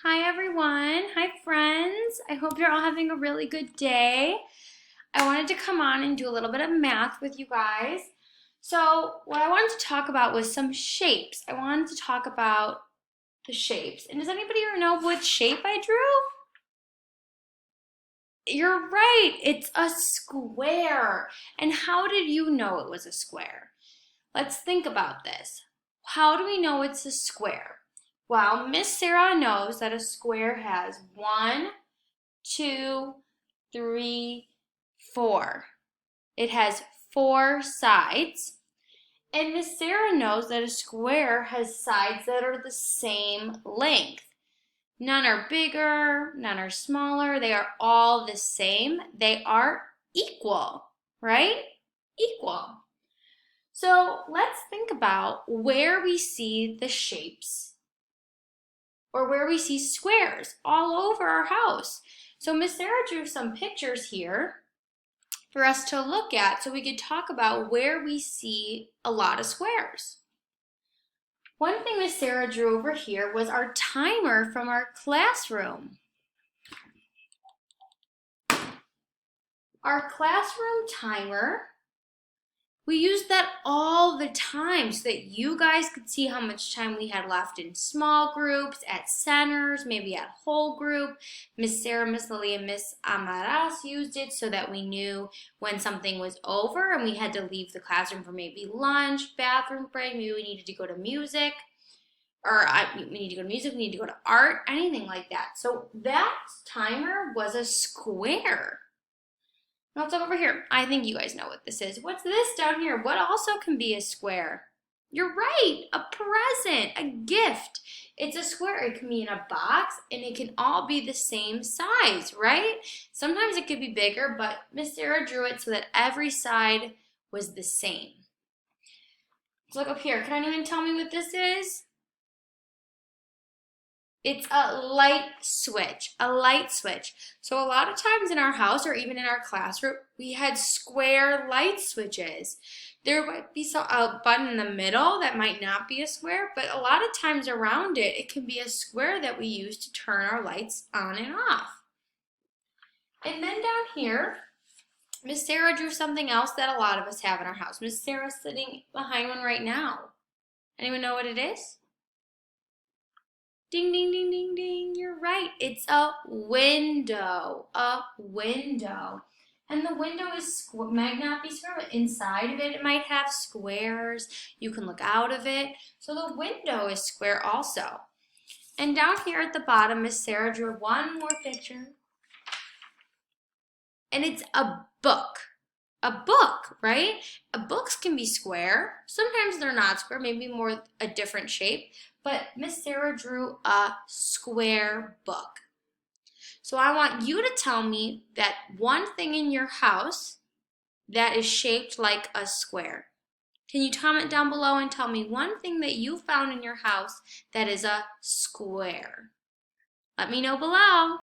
Hi everyone. Hi friends. I hope you're all having a really good day. I wanted to come on and do a little bit of math with you guys. So, what I wanted to talk about was some shapes. I wanted to talk about the shapes. And does anybody here know what shape I drew? You're right. It's a square. And how did you know it was a square? Let's think about this. How do we know it's a square? Well, Miss Sarah knows that a square has 1, 2, 3, 4. It has 4 sides. And Miss Sarah knows that a square has sides that are the same length. None are bigger, none are smaller. They are all the same. They are equal, right? Equal. So let's think about where we see the shapes or where we see squares all over our house. So Miss Sarah drew some pictures here for us to look at so we could talk about where we see a lot of squares. One thing Miss Sarah drew over here was our timer from our classroom. Our classroom timer, we used that all the time so that you guys could see how much time we had left in small groups, at centers, maybe at whole group. Miss Sarah, Miss Lily, and Miss Amaras used it so that we knew when something was over and we had to leave the classroom for maybe lunch, bathroom break, maybe we needed to go to music, we need to go to music, we need to go to art, anything like that. So that timer was a square. Now let's look over here. I think you guys know what this is. What's this down here? What also can be a square? You're right, a present, a gift. It's a square. It can be in a box and it can all be the same size, right? Sometimes it could be bigger, but Miss Sarah drew it so that every side was the same. Let's look up here. Can anyone tell me what this is? It's a light switch, a light switch. So a lot of times in our house or even in our classroom, we had square light switches. There might be a button in the middle that might not be a square, but a lot of times around it, it can be a square that we use to turn our lights on and off. And then down here, Miss Sarah drew something else that a lot of us have in our house. Miss Sarah's sitting behind one right now. Anyone know what it is? Ding, ding, ding, ding, ding. You're right. It's a window. A window. And the window might not be square, but inside of it, it might have squares. You can look out of it. So the window is square also. And down here at the bottom, Miss Sarah drew one more picture. And it's a book. A book, right? Books can be square. Sometimes they're not square, maybe more a different shape. But Miss Sarah drew a square book. So I want you to tell me that one thing in your house that is shaped like a square. Can you comment down below and tell me one thing that you found in your house that is a square? Let me know below.